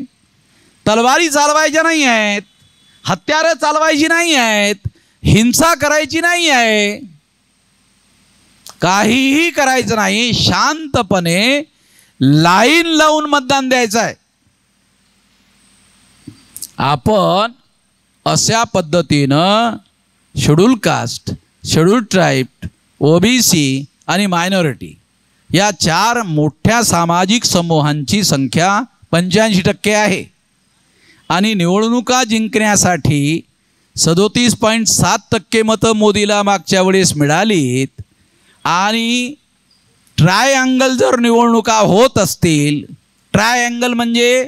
तलवारी चालवायच्या नाही आहेत, हत्यारं चालवायची नाही आहेत, हिंसा करायची नाही आहे, काहीही करायचं नाही. शांतपणे लाईन लावून मतदान द्यायचं आहे. आपण अशा पद्धतीनं schedule caste, schedule tribe, OBC आणि मायनॉरिटी या 4 मोठ्या सामाजिक समूहांची संख्या 85% आहे आणि निवडणुका जिंकण्यासाठी 37.7% मतं मोदीला मागच्या वेळेस मिळालीत. आणि ट्रायअँगल जर निवडणुका होत असतील, ट्रायअँगल म्हणजे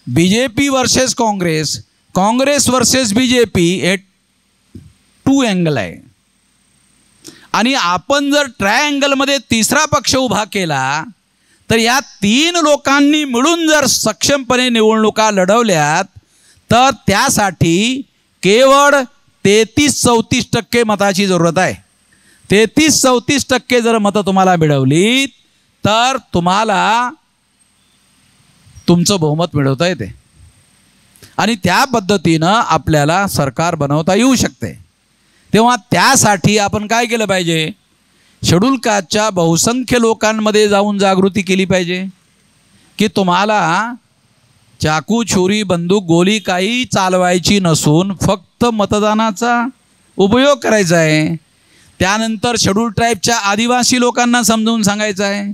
BJP versus Congress, Congress versus BJP, हे 2 अँगल आहे. आणि आपण जर ट्रायअँगलमध्ये तिसरा पक्ष उभा केला तर या 3 लोकांनी मिळून जर सक्षमपणे निवडणुका लढवल्यात तर त्यासाठी केवळ 33-34% मताची जरूरत आहे. 33-34% जर मतं तुम्हाला मिळवली तर तुम्हाला तुमचं बहुमत मिळवता येते आणि त्या पद्धतीनं आपल्याला सरकार बनवता येऊ शकते. तेव्हा त्यासाठी आपण काय केलं पाहिजे? शेड्यूल कास्टच्या बहुसंख्य लोकांमध्ये जाऊन जागृती केली पाहिजे की तुम्हाला चाकू, छुरी, बंदूक, गोली काही चालवायची नसून फक्त मतदानाचा उपयोग करायचा आहे. त्यानंतर शेड्यूल ट्राईबच्या आदिवासी लोकांना समजावून सांगायचं आहे.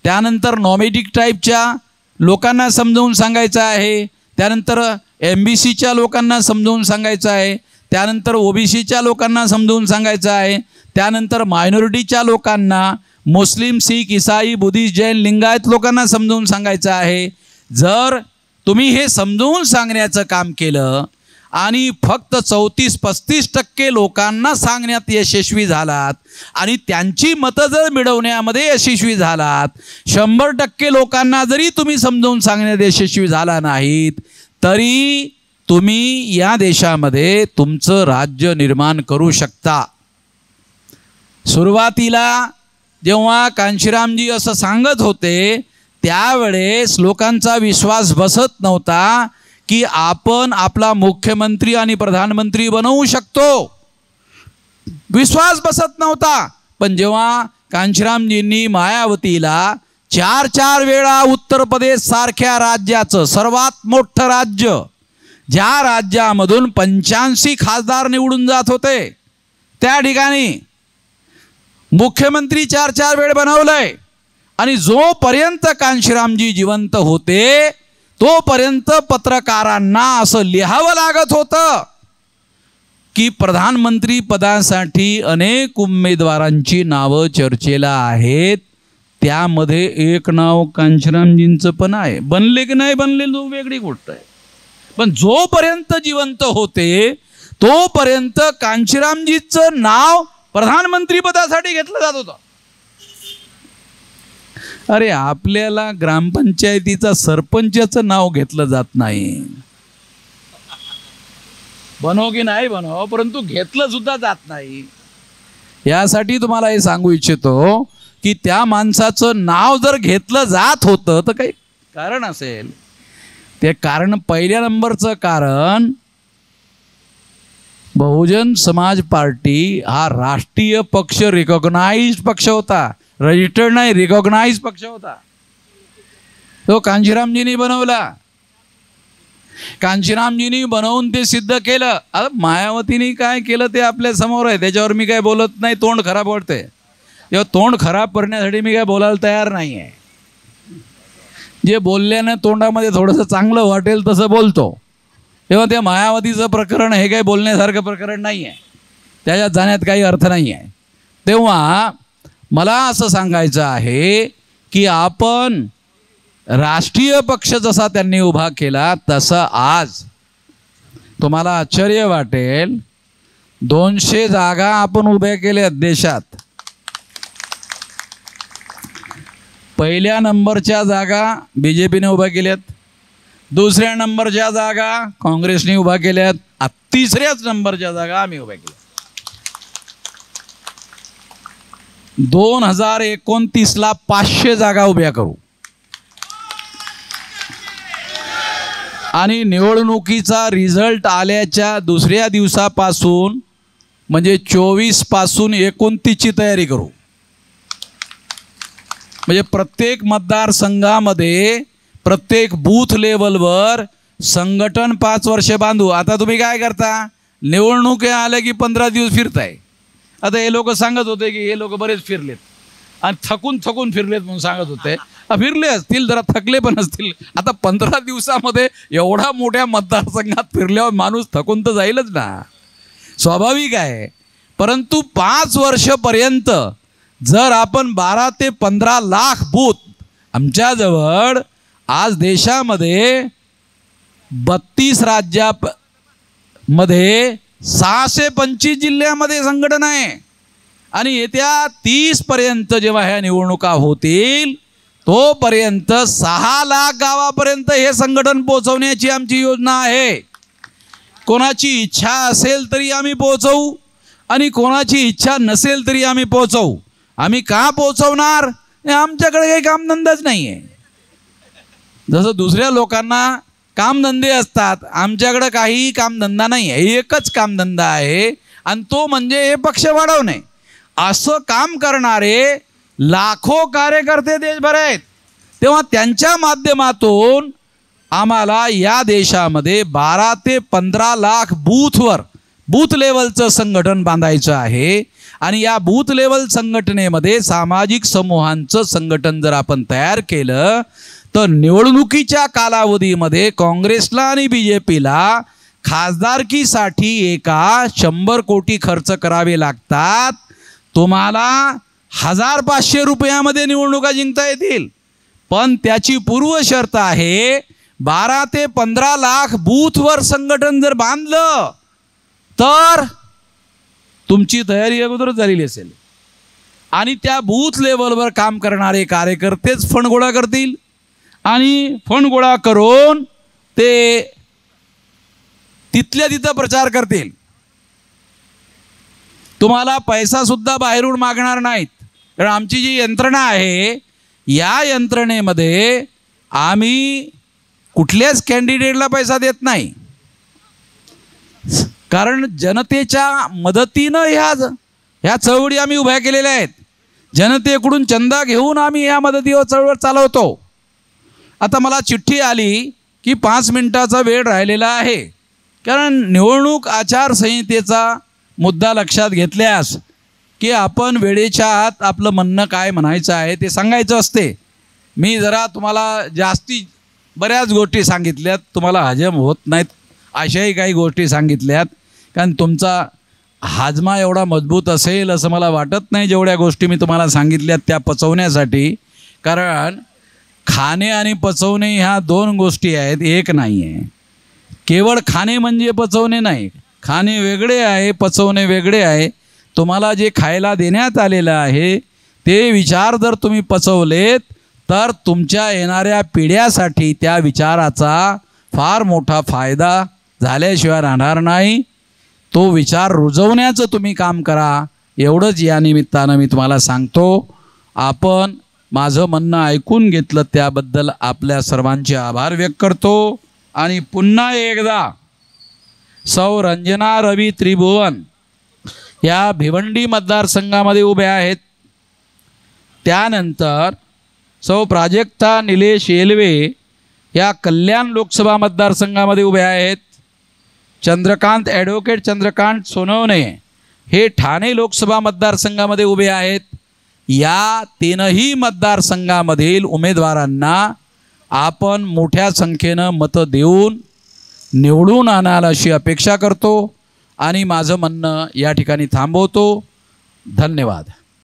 त्यानंतर नॉमॅडिक ट्राईबच्या लोकांना समजावून सांगायचं आहे. त्यानंतर MBCच्या लोकांना समजावून सांगायचं आहे. त्यानंतर OBCच्या लोकांना समजावून सांगायचं आहे. त्यानंतर मायनॉरिटीच्या लोकांना, मुस्लिम, शीख, ईसाई, बुद्धिस्ट, जैन, लिंगायत लोकांना समजावून सांगायचं आहे. जर तुम्ही हे समजावून सांगण्याचं काम केलं आणि फक्त 34-35% लोकांना सांगण्यात यशस्वी झालात आणि त्यांची मतं जर मिळवण्यामध्ये यशस्वी झालात, 100% लोकांना जरी तुम्ही समजावून सांगण्यात यशस्वी झाला नाहीत तरी तुम्ही या देशामध्ये तुमचं राज्य निर्माण करू शकता. सुरुवातीला जेव्हा कांशीरामजी असं सांगत होते त्यावेळेस लोकांचा विश्वास बसत नव्हता की आपण आपला मुख्यमंत्री आणि प्रधानमंत्री बनवू शकतो. विश्वास बसत नव्हता. पण जेव्हा कांशीरामजींनी मायावतीला 4 वेळा उत्तर प्रदेश सारख्या राज्याचं, सर्वात मोठं राज्य, ज्या राज्यामधून 85 खासदार निवडून जात होते, त्या ठिकाणी मुख्यमंत्री 4 वेळ बनवलंय आणि जोपर्यंत कांशीरामजी जिवंत होते तोपर्यंत पत्रकारांना असं लिहावं लागत होतं की प्रधानमंत्री पदासाठी अनेक उमेदवारांची नावं चर्चेला आहेत, त्यामध्ये एक नाव कांशीरामजींचं पण आहे. बनले की नाही बनले वेगळी गोष्ट आहे, पण जोपर्यंत जिवंत होते तोपर्यंत कांशीरामजींचं नाव प्रधानमंत्री पदासाठी घेतलं जात होतं. अरे आपल्याला ग्रामपंचायतीचा सरपंचाचं नाव घेतलं जात नाही. बनव की नाही बनव, परंतु घेतलं सुद्धा जात नाही. यासाठी तुम्हाला हे सांगू इच्छितो की त्या माणसाचं नाव जर घेतलं जात होतं तर काही कारण असेल. ते कारण, पहिल्या नंबरचं कारण, बहुजन समाज पार्टी हा राष्ट्रीय पक्ष, रिकॉग्नाइज्ड पक्ष होता. रजिस्टर्ड नाही, रिकॉग्नाइज पक्ष होता. तो कांशीरामजींनी बनवला. कांशीरामजींनी बनवून ते सिद्ध केलं. आता मायावतीने काय केलं ते आपल्या समोर आहे, त्याच्यावर मी काय बोलत नाही. तोंड खराब वाटते, तेव्हा तोंड खराब करण्यासाठी मी काय बोलायला तयार नाही आहे. जे बोलल्यानं तोंडामध्ये थोडंसं चांगलं वाटेल तसं बोलतो. तेव्हा त्या मायावतीचं प्रकरण हे काही बोलण्यासारखं प्रकरण नाही आहे, त्याच्यात जाण्यात काही अर्थ नाही आहे. तेव्हा मला असं सांगायचं आहे की आपण राष्ट्रीय पक्ष जसा त्यांनी उभा केला तसं आज तुम्हाला आश्चर्य वाटेल 200 जागा आपण उभ्या केल्यात देशात. पहिल्या नंबरच्या जागा BJPने उभ्या केल्यात, दुसऱ्या नंबरच्या जागा काँग्रेसने उभा केल्यात, 3ऱ्याच नंबरच्या जागा आम्ही उभ्या केल्या. 2029ला 500 जागा उभ्या करू आणि निवडणुकीचा रिझल्ट आल्याच्या दुसऱ्या दिवसापासून म्हणजे 24 पासून 29ची तयारी करू. म्हणजे प्रत्येक मतदारसंघामध्ये, प्रत्येक बूथ लेवलवर संघटन 5 वर्ष बांधू. आता तुम्ही काय करता, निवडणूक आल्या की 15 दिवस फिरताय. आता हे लोक सांगत होते की हे लोक बरेच फिरलेत आणि थकून फिरलेत म्हणून सांगत होते. फिरले असतील, जरा थकले पण असतील. आता 15 दिवसामध्ये एवढा मोठ्या मतदारसंघात फिरल्यावर माणूस थकून तर जाईलच ना, स्वाभाविक आहे. परंतु 5 वर्षपर्यंत जर आपण 12 ते 15 लाख बूथ, आमच्याजवळ आज देशामध्ये 32 राज्यामध्ये 625 जिल्ह्यामध्ये संघटना आहे आणि येत्या 30 पर्यंत जेव्हा ह्या निवडणुका होतील तोपर्यंत 6 लाख गावापर्यंत हे संघटन पोहोचवण्याची आमची योजना आहे. कोणाची इच्छा असेल तरी आम्ही पोहोचवू आणि कोणाची इच्छा नसेल तरी आम्ही पोहोचवू. आम्ही का पोहोचवणार? आमच्याकडे काही कामधंदाच नाही आहे. जसं दुसऱ्या लोकांना कामधंदे असतात, आमच्याकडे काही कामधंदा नाही आहे. एकच कामधंदा आहे आणि तो म्हणजे हे पक्ष वाढवणे. असं काम करणारे लाखो कार्यकर्ते देशभर आहेत. तेव्हा त्यांच्या माध्यमातून आम्हाला या देशामध्ये 12 ते 15 लाख बूथ लेवलचं संघटन बांधायचं आहे. आणि या बूथ लेवल संघटनेमध्ये सामाजिक समूहांचं संघटन जर आपण तयार केलं तर निवडणुकीच्या कालावधीमध्ये काँग्रेसला आणि BJPला खासदारकीसाठी एका 100 कोटी खर्च करावे लागतात. तुम्हाला 1500 रुपयामध्ये निवडणुका जिंकता येतील. पण त्याची पूर्व शर्त आहे 12 ते 15 लाख बूथवर संघटन जर बांधलं तर तुमची तयारी अगोदरच झालेली असेल. आणि त्या बूथ लेवलवर काम करणारे कार्यकर्तेच फंड गोळा करतील आणि फंड गोळा करून ते तिथल्या तिथं प्रचार करतील. तुम्हाला पैसा सुद्धा बाहेरून मागणार नाहीत. कारण आमची जी यंत्रणा आहे या यंत्रणेमध्ये आम्ही कुठल्याच कॅन्डिडेटला पैसा देत नाही. कारण जनतेच्या मदतीनं ह्या चळवळी आम्ही उभ्या केलेल्या आहेत. जनतेकडून चंदा घेऊन आम्ही या मदतीवर चळवळ चालवतो. आता मला चिठ्ठी आली की 5 मिनिटाचा वेळ राहिलेला आहे. कारण निवडणूक आचारसंहितेचा मुद्दा लक्षात घेतल्यास की आपण वेळेच्या आत आपलं म्हणणं काय म्हणायचं आहे ते सांगायचं असते. मी जरा तुम्हाला बऱ्याच गोष्टी सांगितल्यात, तुम्हाला हजम होत नाहीत अशाही काही गोष्टी सांगितल्यात. कारण तुमचा हाजमा एवढा मजबूत असेल असं मला वाटत नाही जेवढ्या गोष्टी मी तुम्हाला सांगितल्यात त्या पचवण्यासाठी. कारण खाणे आणि पचवणे ह्या 2 गोष्टी आहेत, एक नाही आहे. केवळ खाणे म्हणजे पचवणे नाही. खाणे वेगळे आहे, पचवणे वेगळे आहे. तुम्हाला जे खायला देण्यात आलेलं आहे ते विचार जर तुम्ही पचवलेत तर तुमच्या येणाऱ्या पिढ्यासाठी त्या विचाराचा फार मोठा फायदा झाल्याशिवाय राहणार नाही. तो विचार रुजवण्याचं तुम्ही काम करा, एवढंच या निमित्तानं मी तुम्हाला सांगतो. आपण माझं म्हणणं ऐकून घेतलं त्याबद्दल आपल्या सर्वांचे आभार व्यक्त करतो. आणि पुन्हा एकदा सौ रंजना रवी त्रिभुवन या भिवंडी मतदारसंघामध्ये उभ्या आहेत. त्यानंतर सौ प्राजक्ता निलेश येलवे या कल्याण लोकसभा मतदारसंघामध्ये उभे आहेत. ॲडव्होकेट चंद्रकांत सोनवणे हे ठाणे लोकसभा मतदारसंघामध्ये उभे आहेत. या 3ही मतदारसंघामधील उमेदवारांना आपण मोठ्या संख्येनं मतं देऊन निवडून आणाल अशी अपेक्षा करतो आणि माझं म्हणणं या ठिकाणी थांबवतो. धन्यवाद.